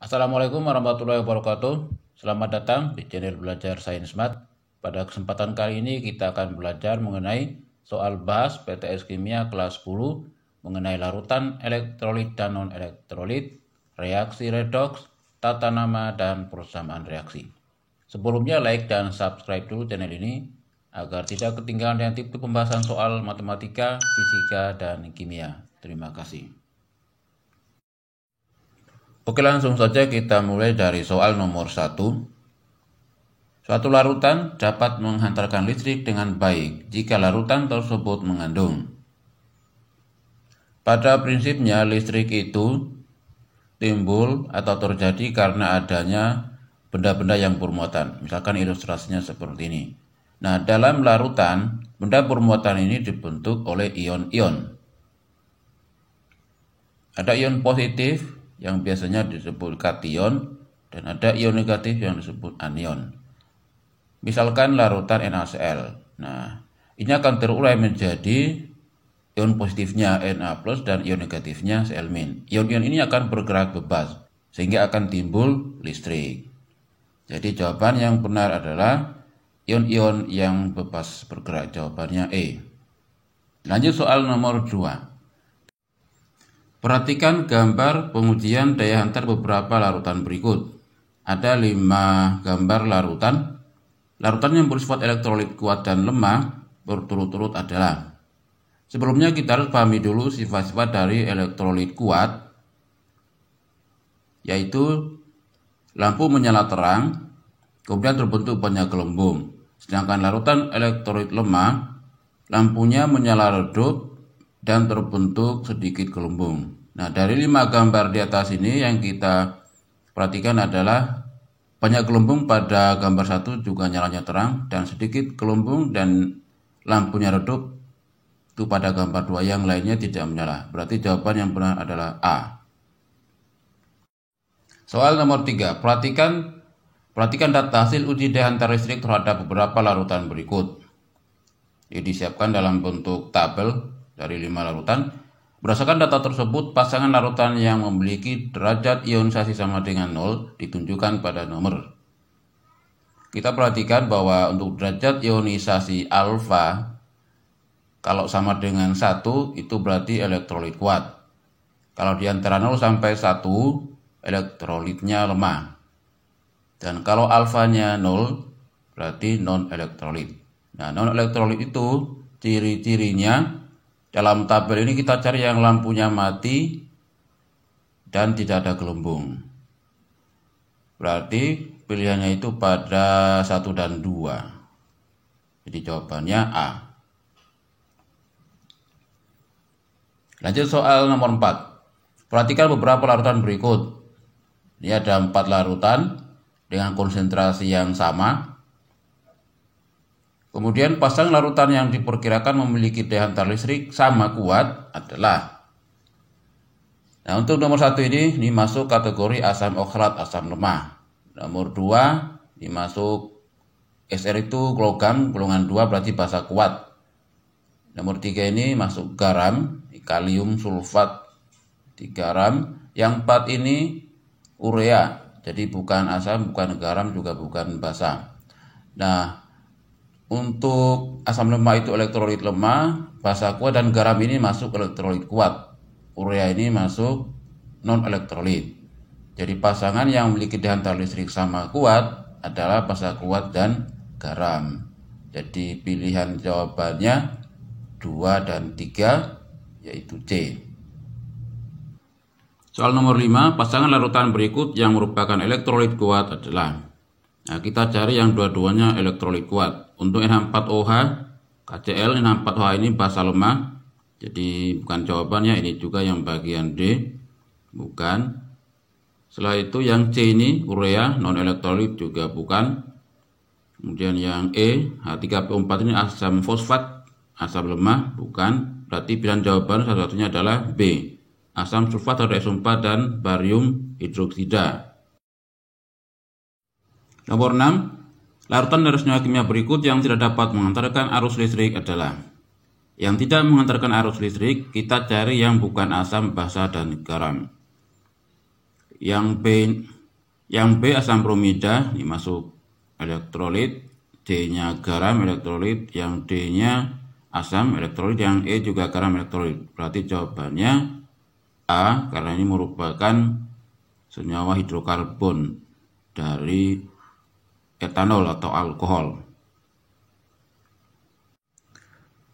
Assalamualaikum warahmatullahi wabarakatuh. Selamat datang di channel Belajar Sains Mat. Pada kesempatan kali ini kita akan belajar mengenai soal bahas PTS Kimia kelas 10 mengenai larutan elektrolit dan non-elektrolit, reaksi redoks, tata nama, dan persamaan reaksi. Sebelumnya like dan subscribe dulu channel ini agar tidak ketinggalan dengan tip-tip pembahasan soal matematika, fisika, dan kimia. Terima kasih. Oke, langsung saja kita mulai dari soal nomor 1. Suatu larutan dapat menghantarkan listrik dengan baik jika larutan tersebut mengandung. Pada prinsipnya listrik itu timbul atau terjadi karena adanya benda-benda yang bermuatan. Misalkan ilustrasinya seperti ini. Nah, dalam larutan, benda bermuatan ini dibentuk oleh ion-ion. Ada ion positif yang biasanya disebut kation, dan ada ion negatif yang disebut anion. Misalkan larutan NaCl. Nah, ini akan terurai menjadi ion positifnya Na+, dan ion negatifnya Cl-. Ion-ion ini akan bergerak bebas, sehingga akan timbul listrik. Jadi jawaban yang benar adalah ion-ion yang bebas bergerak. Jawabannya E. Lanjut soal nomor 2. Perhatikan gambar pengujian daya hantar beberapa larutan berikut. Ada 5 gambar larutan. Larutan yang bersifat elektrolit kuat dan lemah berturut-turut adalah. Sebelumnya kita harus pahami dulu sifat-sifat dari elektrolit kuat, yaitu lampu menyala terang, kemudian terbentuk banyak gelembung. Sedangkan larutan elektrolit lemah, lampunya menyala redup dan terbentuk sedikit gelembung. Nah, dari 5 gambar di atas ini yang kita perhatikan adalah banyak gelembung pada gambar 1 juga nyalanya terang, dan sedikit gelembung dan lampunya redup itu pada gambar 2, yang lainnya tidak menyala. Berarti jawaban yang benar adalah A. Soal nomor 3. Perhatikan data hasil uji daya hantar listrik terhadap beberapa larutan berikut. Ini disiapkan dalam bentuk tabel dari 5 larutan. Berdasarkan data tersebut, pasangan larutan yang memiliki derajat ionisasi sama dengan 0 ditunjukkan pada nomor. Kita perhatikan bahwa untuk derajat ionisasi alfa, kalau sama dengan 1, itu berarti elektrolit kuat. Kalau di antara 0 sampai 1, elektrolitnya lemah. Dan kalau alfanya 0, berarti non-elektrolit. Nah, non-elektrolit itu ciri-cirinya, dalam tabel ini kita cari yang lampunya mati dan tidak ada gelembung. Berarti pilihannya itu pada 1 dan 2. Jadi jawabannya A. Lanjut soal nomor 4. Perhatikan beberapa larutan berikut. Ini ada 4 larutan dengan konsentrasi yang sama. Kemudian pasang larutan yang diperkirakan memiliki daya hantar listrik sama kuat adalah. Nah, untuk nomor 1 ini masuk kategori asam oksalat, asam lemah. Nomor 2 ini masuk Sr itu logam golongan 2, berarti basa kuat. Nomor 3 ini masuk garam, kalium sulfat di garam. Yang 4 ini urea, jadi bukan asam, bukan garam, juga bukan basa. Nah, untuk asam lemah itu elektrolit lemah, basa kuat, dan garam ini masuk elektrolit kuat. Urea ini masuk non-elektrolit. Jadi pasangan yang memiliki daya hantar listrik sama kuat adalah basa kuat dan garam. Jadi pilihan jawabannya 2 dan 3, yaitu C. Soal nomor 5, pasangan larutan berikut yang merupakan elektrolit kuat adalah. Nah, kita cari yang dua-duanya elektrolit kuat. Untuk NH4OH, KCl, NH4OH ini basa lemah. Jadi bukan jawabannya, ini juga yang bagian D. Bukan. Setelah itu yang C ini, urea, non-elektrolit, juga bukan. Kemudian yang E, H3PO4 ini asam fosfat, asam lemah, bukan. Berarti pilihan jawaban satu-satunya adalah B. Asam sulfat H2SO4 dan barium hidroksida. Nomor 6, larutan dari senyawa kimia berikut yang tidak dapat mengantarkan arus listrik adalah. Yang tidak mengantarkan arus listrik, kita cari yang bukan asam, basa, dan garam. Yang B Yang B asam bromida, ini masuk elektrolit, D-nya garam elektrolit, yang D-nya asam elektrolit, yang E juga garam elektrolit. Berarti jawabannya A, karena ini merupakan senyawa hidrokarbon dari etanol atau alkohol.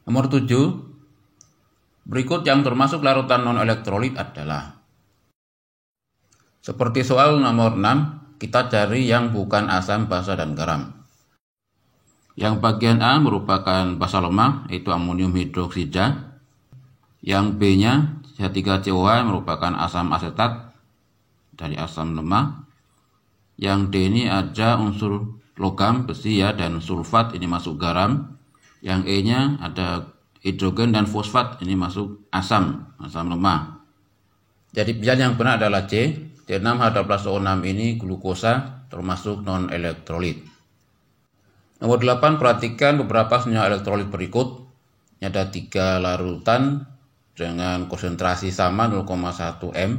Nomor 7, berikut yang termasuk larutan non-elektrolit adalah. Seperti soal nomor 6, kita cari yang bukan asam, basa, dan garam. Yang bagian A merupakan basa lemah, yaitu amonium hidroksida. Yang B-nya C3COH merupakan asam asetat dari asam lemah. Yang D ini ada unsur logam, besi ya, dan sulfat, ini masuk garam. Yang E-nya ada hidrogen dan fosfat, ini masuk asam lemah. Jadi pilihan yang benar adalah C, C6H12O6 ini glukosa, termasuk non-elektrolit. Nomor 8, perhatikan beberapa senyawa elektrolit berikut. Ini ada 3 larutan dengan konsentrasi sama 0,1 m.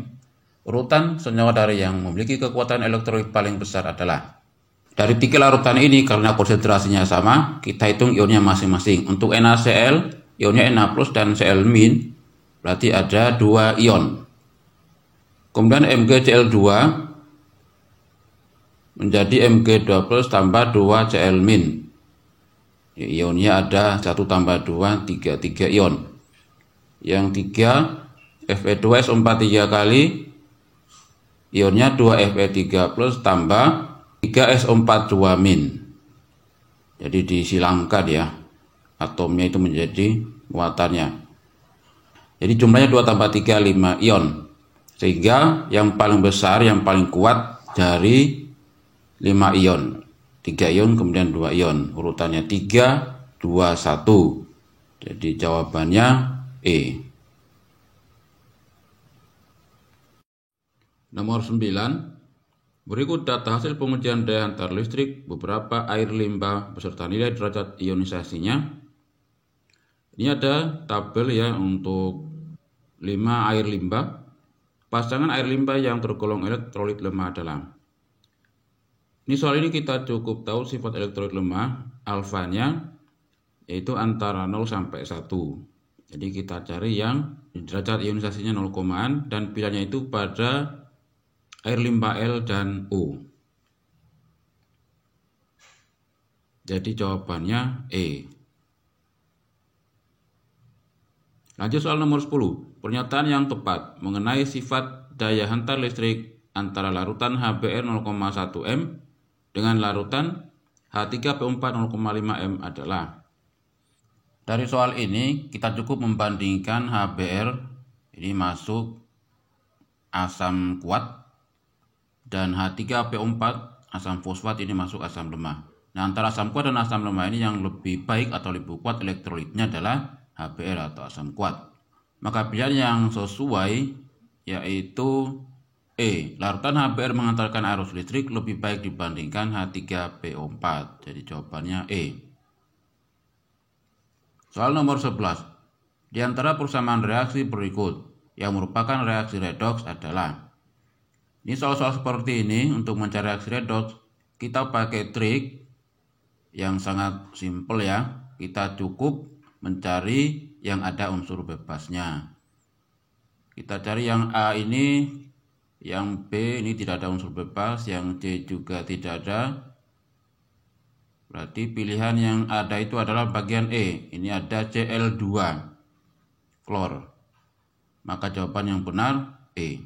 Urutan senyawa dari yang memiliki kekuatan elektrolit paling besar adalah. Dari 3 larutan ini, karena konsentrasinya sama, kita hitung ionnya masing-masing. Untuk NaCl, ionnya Na+, dan Cl-, berarti ada 2 ion. Kemudian MgCl2 menjadi Mg2+ tambah 2 Cl-. Ionnya ada 1 tambah 2, 3 ion. Yang 3, Fe2SO4 3 kali, ionnya 2Fe3+ tambah 3SO4 2-. Jadi disilangkan ya, atomnya itu menjadi muatannya. Jadi jumlahnya 2 tambah 3, 5 ion. Sehingga yang paling besar, yang paling kuat dari 5 ion. 3 ion kemudian 2 ion. Urutannya 3, 2, 1. Jadi jawabannya E. Nomor 9. Berikut data hasil pengujian daya hantar listrik beberapa air limbah beserta nilai derajat ionisasinya. Ini ada tabel ya untuk 5 air limbah. Pasangan air limbah yang tergolong elektrolit lemah adalah. Ini soal ini kita cukup tahu sifat elektrolit lemah, alfanya yaitu antara 0 sampai 1. Jadi kita cari yang derajat ionisasinya 0, dan pilihannya itu pada air limbah L dan O. Jadi jawabannya E. Lanjut soal nomor 10. Pernyataan yang tepat mengenai sifat daya hantar listrik antara larutan HBr 0,1 m dengan larutan H3PO4 0,5 m adalah. Dari soal ini kita cukup membandingkan HBr ini masuk asam kuat dan H3PO4 asam fosfat ini masuk asam lemah. Nah, antara asam kuat dan asam lemah ini yang lebih baik atau lebih kuat elektrolitnya adalah HBr atau asam kuat. Maka pilihan yang sesuai yaitu E. Larutan HBr mengantarkan arus listrik lebih baik dibandingkan H3PO4. Jadi jawabannya E. Soal nomor 11. Di antara persamaan reaksi berikut yang merupakan reaksi redoks adalah. Ini soal-soal seperti ini untuk mencari reaksi redoks kita pakai trik yang sangat simpel ya. Kita cukup mencari yang ada unsur bebasnya. Kita cari yang A ini, yang B ini tidak ada unsur bebas, yang C juga tidak ada. Berarti pilihan yang ada itu adalah bagian E. Ini ada Cl2, klor. Maka jawaban yang benar E.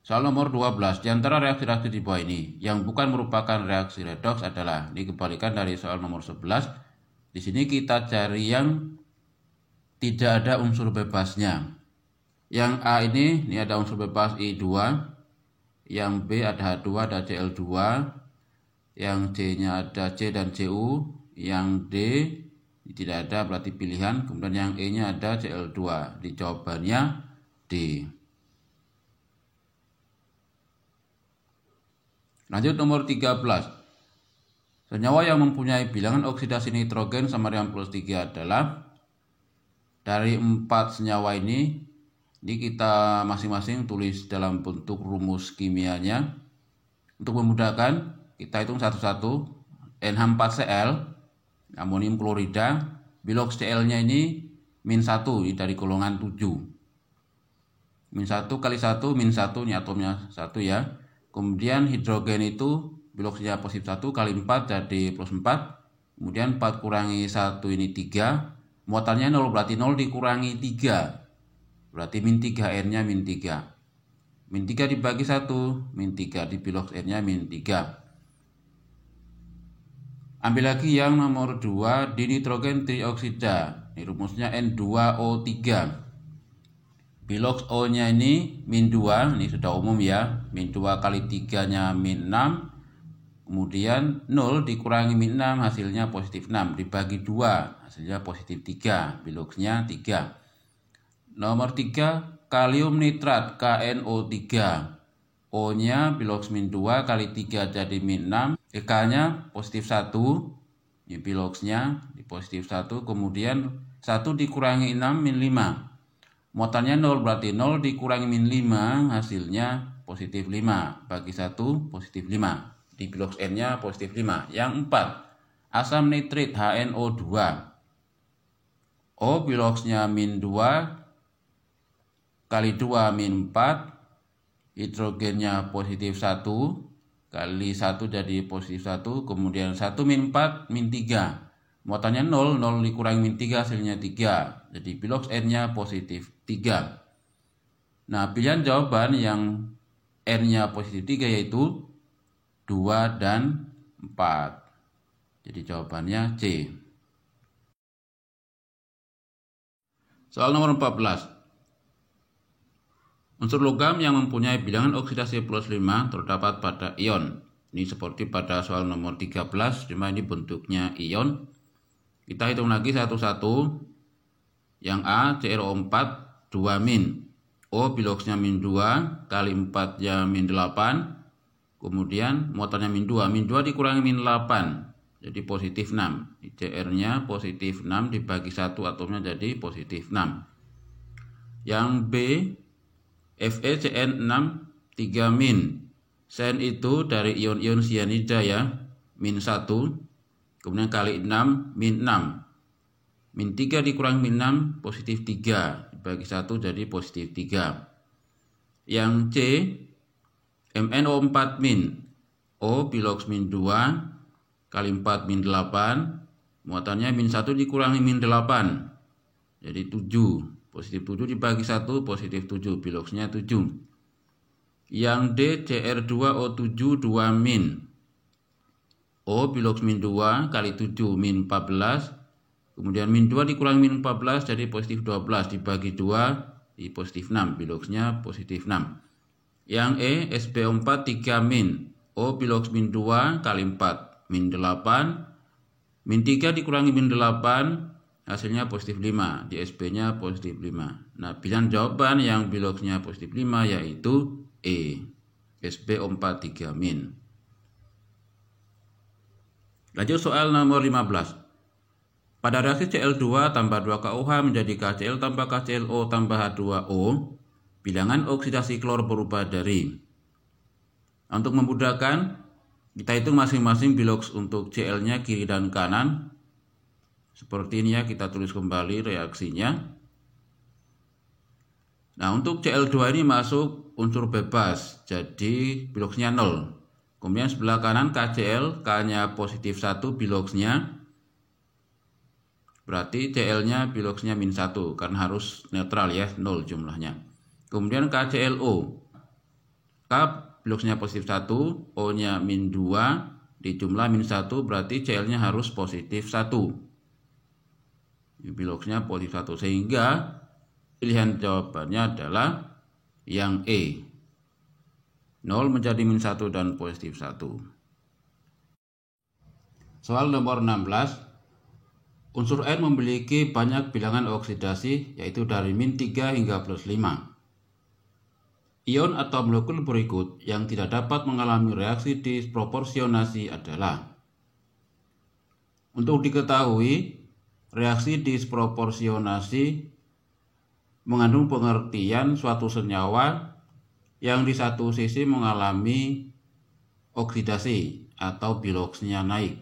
Soal nomor 12, di antara reaksi-reaksi di bawah ini yang bukan merupakan reaksi redoks adalah, dikembalikan dari soal nomor 11. Di sini kita cari yang tidak ada unsur bebasnya. Yang A ini ada unsur bebas I2, yang B ada H2, ada Cl2, yang C-nya ada C dan Cu, yang D tidak ada berarti pilihan, kemudian yang E-nya ada Cl2. Di jawabannya D. Lanjut nomor 13. Senyawa yang mempunyai bilangan oksidasi nitrogen sama dengan +3 adalah. Dari 4 senyawa ini Jadi kita masing-masing tulis dalam bentuk rumus kimianya. Untuk memudahkan, kita hitung satu-satu. NH4Cl, amonium klorida, bilox Cl-nya ini -1 dari golongan 7. -1 kali 1, -1, ini atomnya 1 ya. Kemudian hidrogen itu biloxnya positif 1 kali 4 jadi +4. Kemudian 4 kurangi 1 ini 3. Muatannya 0 berarti 0 dikurangi 3. Berarti -3, N-nya -3. -3 dibagi 1, -3 di bilox N-nya -3. Ambil lagi yang nomor 2, dinitrogen trioksida. Ini rumusnya N2O3. Bilox O-nya ini -2, ini sudah umum ya. -2 kali 3-nya -6. Kemudian 0 dikurangi -6 hasilnya positif 6. Dibagi 2 hasilnya positif 3. Biloxnya 3. Nomor 3, kalium nitrat KNO3. O-nya bilox -2 kali 3 jadi -6. K-nya positif 1. Ini biloxnya di positif 1. Kemudian 1 dikurangi 6 -5. Muatannya 0 berarti 0 dikurangi -5 hasilnya positif 5. Bagi 1 positif 5. Di bilox N-nya positif 5. Yang 4, asam nitrit HNO2. O biloxnya -2 kali 2 -4. Hidrogennya positif 1 kali 1 jadi positif 1. Kemudian 1 -4 -3. Muatannya 0, 0 dikurangi -3 hasilnya 3. Jadi bilox N-nya positif 3. Nah, pilihan jawaban yang N-nya positif 3 yaitu 2 dan 4. Jadi jawabannya C. Soal nomor 14. Unsur logam yang mempunyai bilangan oksidasi +5 terdapat pada ion. Ini seperti pada soal nomor 13, cuma ini bentuknya ion. Kita hitung lagi satu-satu. Yang A, CrO4 2-. O biloxnya -2 kali 4-nya -8. Kemudian muatannya -2. -2 dikurangi -8. Jadi positif 6. CR-nya positif 6 dibagi 1 atomnya jadi positif 6. Yang B, FeCN6 3-. Cn itu dari ion-ion cyanida ya, -1. Kemudian kali 6, -6. -3 dikurangi -6 positif 3. Dibagi 1 jadi positif 3. Yang C, MnO4-. O bilox -2 kali 4 -8. Muatannya -1 dikurangi -8. Jadi 7. Positif 7 dibagi 1 positif 7. Biloxnya 7. Yang D, Cr2O7 2-. O bilox -2 kali 7 -14. Kemudian -2 dikurangi -14 jadi positif 12. Dibagi 2 di positif 6. Biloxnya positif 6. Yang E, Spo4 3-. O bilox -2 kali 4 -8. -3 dikurangi -8 hasilnya positif 5. Di Sp-nya positif 5. Nah, pilihan jawaban yang biloxnya positif 5 yaitu E, Spo4 3-. Lanjut soal nomor 15. Pada reaksi Cl2 tambah 2KOH menjadi KCl tambah KClO tambah H2O, bilangan oksidasi klor berubah dari. Untuk memudahkan, kita hitung masing-masing bilox untuk Cl-nya kiri dan kanan. Seperti ini ya, kita tulis kembali reaksinya. Nah, untuk Cl2 ini masuk unsur bebas, jadi biloxnya 0. Kemudian sebelah kanan KCl, K-nya positif 1 biloxnya. Berarti Cl-nya biloxnya -1 karena harus netral ya, 0 jumlahnya. Kemudian KClO. K biloxnya positif 1, O-nya -2 dijumlah -1 berarti Cl-nya harus positif 1. Biloxnya positif 1 sehingga pilihan jawabannya adalah yang E. 0 menjadi -1 dan positif 1. Soal nomor 16. Unsur N memiliki banyak bilangan oksidasi yaitu dari -3 hingga +5. Ion atau molekul berikut yang tidak dapat mengalami reaksi disproporsionasi adalah. Untuk diketahui, reaksi disproporsionasi mengandung pengertian suatu senyawa yang di satu sisi mengalami oksidasi atau biloxnya naik,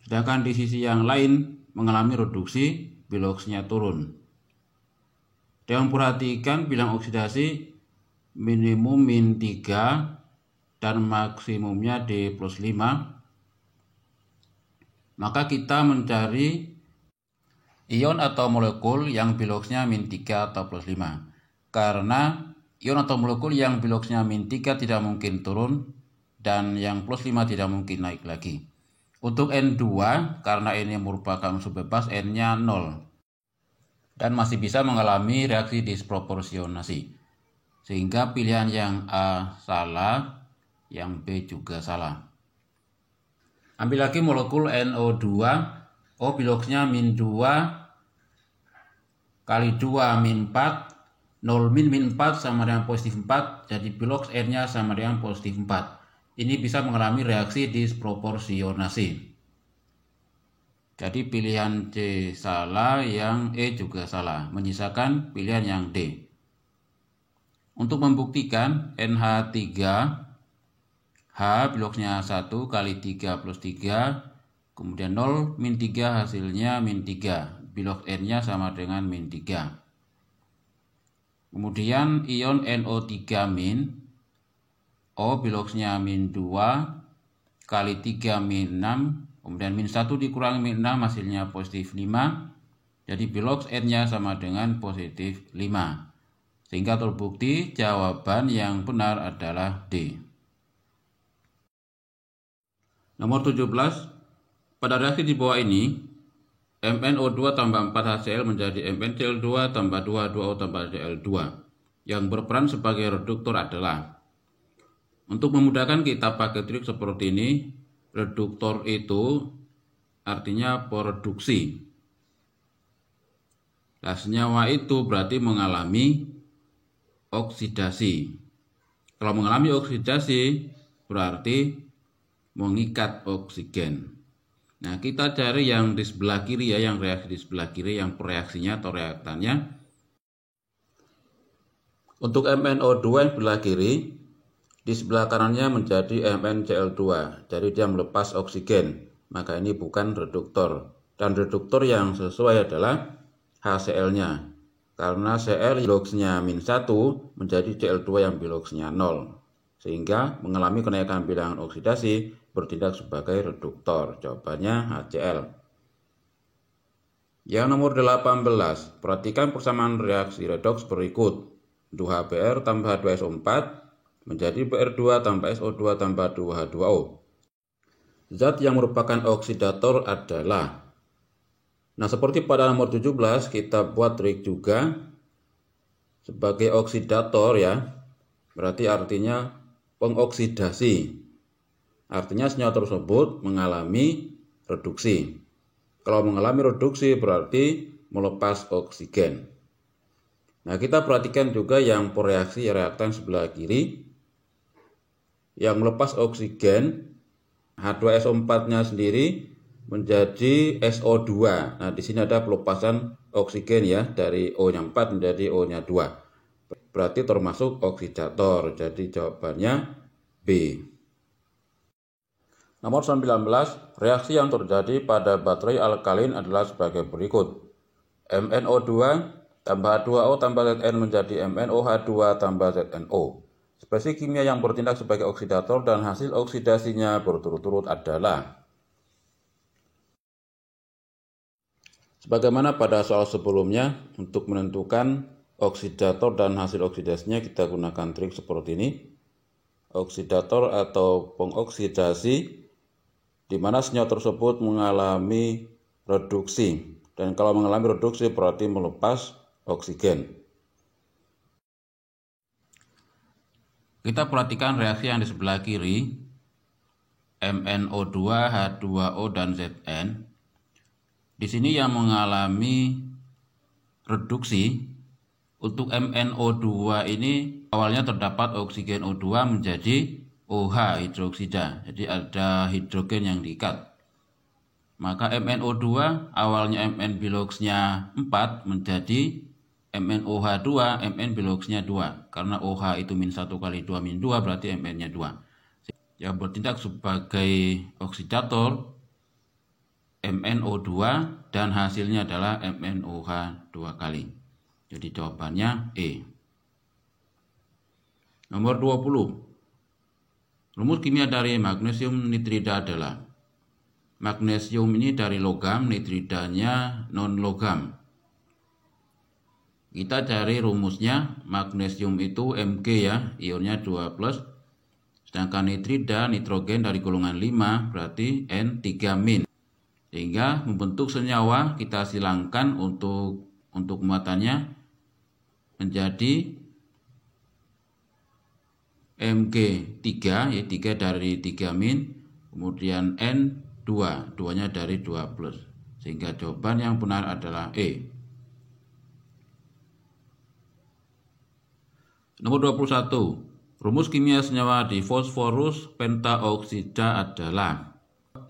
sedangkan di sisi yang lain mengalami reduksi, biloxnya turun. Dengan perhatikan bilang oksidasi minimum min 3 dan maksimumnya D+5, maka kita mencari ion atau molekul yang biloxnya min 3 atau +5. Karena ion atau molekul yang biloxnya min 3 tidak mungkin turun dan yang +5 tidak mungkin naik lagi. Untuk N2, karena ini merupakan unsur bebas, N-nya 0 dan masih bisa mengalami reaksi disproporsionasi, sehingga pilihan yang A salah, yang B juga salah. Ambil lagi molekul NO2, O biloxnya min 2 kali 2 min 4, 0 min 4 sama dengan positif 4, jadi bilox N-nya sama dengan positif 4. Ini bisa mengalami reaksi disproporsionasi. Jadi pilihan C salah, yang E juga salah, menyisakan pilihan yang D. Untuk membuktikan NH3, H biloxnya 1 kali 3 plus 3, kemudian 0 min 3 hasilnya min 3, bilox N-nya sama dengan min 3. Kemudian ion NO3 min, O biloxnya min 2 kali 3 min 6, kemudian min 1 dikurangi min 6 hasilnya positif 5, jadi bilox N-nya sama dengan positif 5. Sehingga terbukti jawaban yang benar adalah D. Nomor 17, pada reaksi di bawah ini, MnO2 tambah 4HCl menjadi MnCl2 tambah 2H2O tambah Cl2. Yang berperan sebagai reduktor adalah, untuk memudahkan kita pakai trik seperti ini, reduktor itu artinya pereduksi. Nah, senyawa itu berarti mengalami oksidasi. Kalau mengalami oksidasi berarti mengikat oksigen. Nah, kita cari yang di sebelah kiri ya, yang reaksi di sebelah kiri, yang pereaksinya atau reaktannya. Untuk MnO2 yang sebelah kiri, di sebelah kanannya menjadi MnCl2, jadi dia melepas oksigen, maka ini bukan reduktor. Dan reduktor yang sesuai adalah HCl-nya, karena Cl biloxnya min 1 menjadi Cl2 yang biloxnya 0, sehingga mengalami kenaikan bilangan oksidasi, bertindak sebagai reduktor. Jawabannya HCl. Yang nomor 18, perhatikan persamaan reaksi redoks berikut. 2HBr tambah H2SO4 menjadi Br2 tambah SO2 tambah 2H2O. Zat yang merupakan oksidator adalah, nah seperti pada nomor 17 kita buat trik juga sebagai oksidator ya, berarti artinya pengoksidasi. Artinya senyawa tersebut mengalami reduksi. Kalau mengalami reduksi berarti melepas oksigen. Nah, kita perhatikan juga yang pereaksi reaktan sebelah kiri. Yang melepas oksigen, H2SO4-nya sendiri menjadi SO2. Nah, di sini ada pelepasan oksigen ya, dari O-nya 4 menjadi O-nya 2. Berarti termasuk oksidator. Jadi jawabannya B. Nomor 19, reaksi yang terjadi pada baterai alkalin adalah sebagai berikut. MnO2 tambah H2O tambah Zn menjadi MnOH2 tambah ZnO. Spesies kimia yang bertindak sebagai oksidator dan hasil oksidasinya berturut-turut adalah, sebagaimana pada soal sebelumnya, untuk menentukan oksidator dan hasil oksidasinya kita gunakan trik seperti ini. Oksidator atau pengoksidasi, di mana senyawa tersebut mengalami reduksi, dan kalau mengalami reduksi berarti melepas oksigen. Kita perhatikan reaksi yang di sebelah kiri, MnO2, H2O dan Zn. Di sini yang mengalami reduksi, untuk MnO2 ini awalnya terdapat oksigen O2 menjadi OH hidroksida, jadi ada hidrogen yang diikat. Maka MnO2 awalnya Mn biloxnya 4 menjadi MnOH 2, Mn biloxnya 2. Karena OH itu min 1 kali 2 min 2 berarti Mn-nya 2. Yang bertindak sebagai oksidator MnO2 dan hasilnya adalah MnOH 2 kali. Jadi jawabannya E. Nomor 20. Rumus kimia dari magnesium nitrida adalah magnesium ini dari logam, nitridanya non-logam. Kita cari rumusnya. Magnesium itu Mg ya, ionnya 2+. Sedangkan nitrida, nitrogen dari golongan 5 berarti N3-. Sehingga membentuk senyawa kita silangkan untuk muatannya menjadi Mg3 ya, 3 dari 3-, kemudian N2, 2-nya dari 2+. Sehingga jawaban yang benar adalah E. Nomor 21. Rumus kimia senyawa di fosforus pentaoksida adalah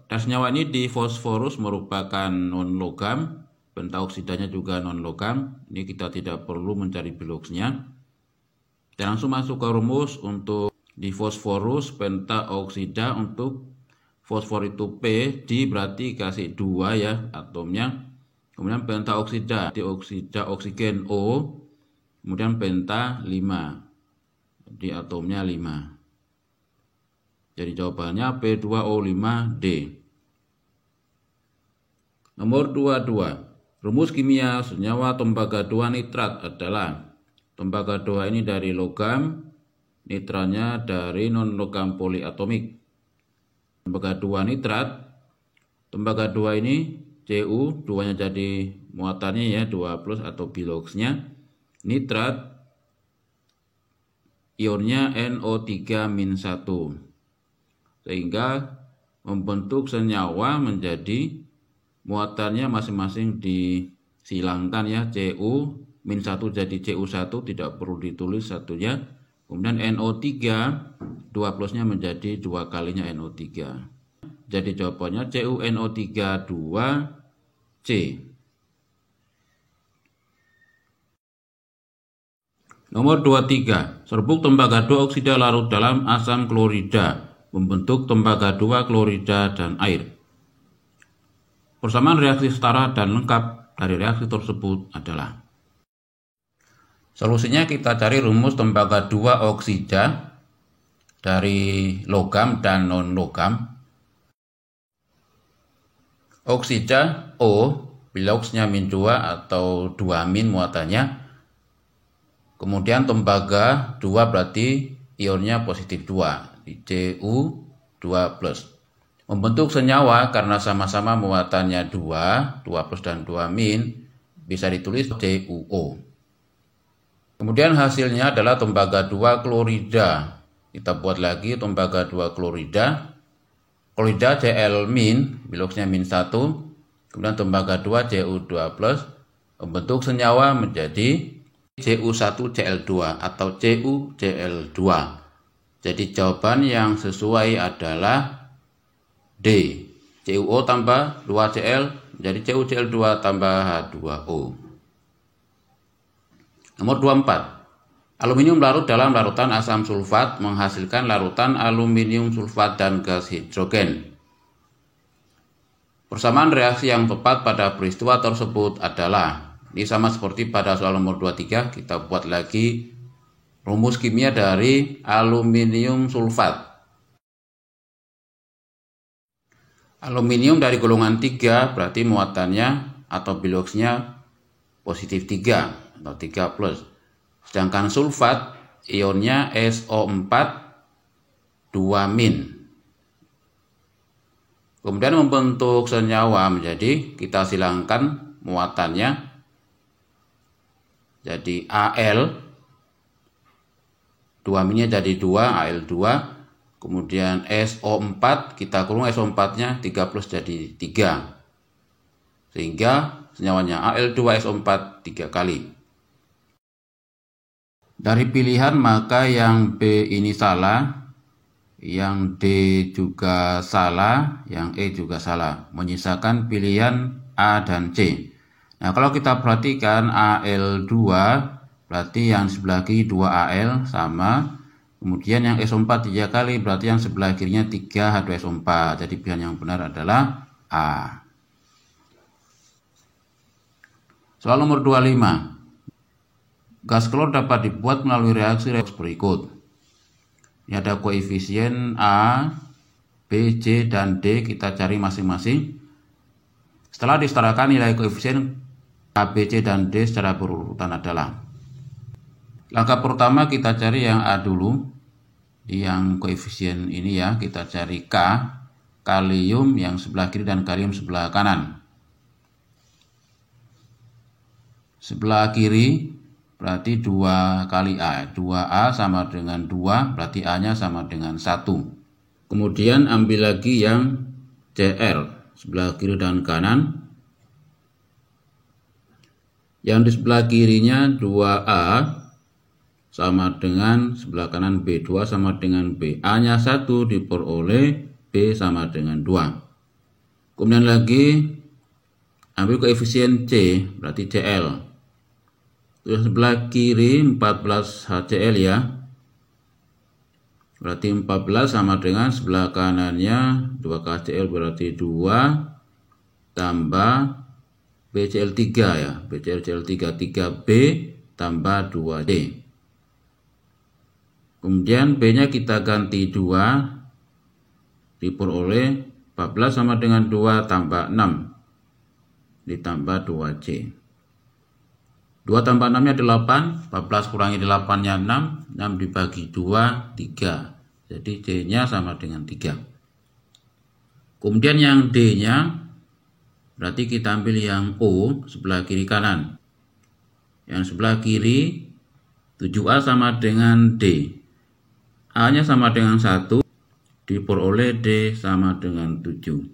senyawa ini di fosforus merupakan non-logam, pentaoksidanya juga non-logam. Ini kita tidak perlu mencari biloxnya. Kita langsung masuk ke rumus untuk di fosforus pentaoksida. Untuk fosfor itu P, di berarti kasih 2 ya atomnya. Kemudian pentaoksida, di oksida oksigen O, kemudian penta 5, di atomnya 5. Jadi jawabannya P2O5D. Nomor 22. Rumus kimia senyawa tembaga 2 nitrat adalah tembaga 2 ini dari logam, nitranya dari non-logam poliatomik. Tembaga 2 nitrat, tembaga 2 ini Cu, 2-nya jadi muatannya ya 2+ atau biloxnya. Nitrat ionnya NO3-1, sehingga membentuk senyawa menjadi muatannya masing-masing disilangkan ya. Cu-1 jadi Cu1, tidak perlu ditulis satunya. Kemudian NO3 2+-nya menjadi 2 kalinya NO3. Jadi jawabannya CuNO3 2C. Nomor 23. Serbuk tembaga 2 oksida larut dalam asam klorida membentuk tembaga 2 klorida dan air. Persamaan reaksi setara dan lengkap dari reaksi tersebut adalah. Solusinya kita cari rumus tembaga 2 oksida dari logam dan non-logam. Oksida O, biloxnya min 2 atau 2- muatannya. Kemudian tembaga 2 berarti ionnya positif 2, di Cu 2+. Membentuk senyawa karena sama-sama muatannya 2+ dan 2-, bisa ditulis CuO. Kemudian hasilnya adalah tembaga 2 klorida. Kita buat lagi tembaga 2 klorida. Klorida Cl-, biloxnya min 1. Kemudian tembaga 2 Cu2+. Membentuk senyawa menjadi Cu1Cl2 atau CuCl2. Jadi jawaban yang sesuai adalah D. CuO tambah 2Cl menjadi CuCl2 tambah H2O. Nomor 24. Aluminium larut dalam larutan asam sulfat menghasilkan larutan aluminium sulfat dan gas hidrogen. Persamaan reaksi yang tepat pada peristiwa tersebut adalah. Ini sama seperti pada soal nomor 23, kita buat lagi rumus kimia dari aluminium sulfat. Aluminium dari golongan 3 berarti muatannya atau biloxnya positif 3 atau 3+. Sedangkan sulfat ionnya SO4 2-. Kemudian membentuk senyawa menjadi, kita silangkan muatannya. Jadi Al, 2-nya jadi 2, Al2. Kemudian SO4, kita kurung SO4-nya 3+ jadi 3. Sehingga senyawanya Al2SO4 3 kali. Dari pilihan maka yang B ini salah, yang D juga salah, yang E juga salah. Menyisakan pilihan A dan C. Nah, kalau kita perhatikan Al2 berarti yang sebelah kiri 2Al sama. Kemudian yang SO4 3 kali berarti yang sebelah kirinya 3 H2SO4. Jadi pilihan yang benar adalah A. Soal nomor 25. Gas klor dapat dibuat melalui reaksi berikut. Ini ada koefisien A, B, C, dan D. Kita cari masing-masing. Setelah disetarakan nilai koefisien A, B, C, dan D secara berurutan adalah. Langkah pertama kita cari yang A dulu. Yang koefisien ini ya, kita cari K, kalium yang sebelah kiri dan kalium sebelah kanan. Sebelah kiri berarti 2 kali A. 2A sama dengan 2, berarti A-nya sama dengan 1. Kemudian ambil lagi yang Cl, sebelah kiri dan kanan. Yang di sebelah kirinya 2A sama dengan sebelah kanan B2 sama dengan B. A-nya 1 diperoleh B sama dengan 2. Kemudian lagi ambil koefisien C, berarti Cl. Terus sebelah kiri 14 HCl ya. Berarti 14 sama dengan sebelah kanannya 2 HCl berarti 2 tambah BCl3 ya. BCl3 3B tambah 2D. Kemudian B-nya kita ganti 2 diperoleh 14 sama dengan 2 tambah 6 ditambah 2C. 2 tambah 6 nya 8, 14 kurangi 8 nya 6, 6 dibagi 2, 3. Jadi C nya sama dengan 3. Kemudian yang D nya, berarti kita ambil yang O, sebelah kiri kanan. Yang sebelah kiri, 7A sama dengan D. A nya sama dengan 1, diperoleh D sama dengan 7.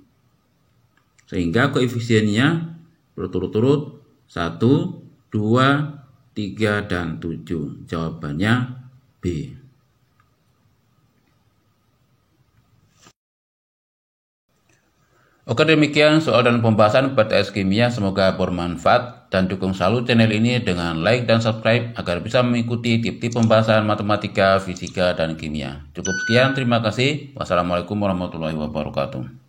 Sehingga koefisiennya berturut-turut 1, 2, 3, dan 7. Jawabannya B. Oke, demikian soal dan pembahasan PTS Kimia. Semoga bermanfaat dan dukung selalu channel ini dengan like dan subscribe agar bisa mengikuti tip-tip pembahasan matematika, fisika, dan kimia. Cukup sekian, terima kasih. Wassalamualaikum warahmatullahi wabarakatuh.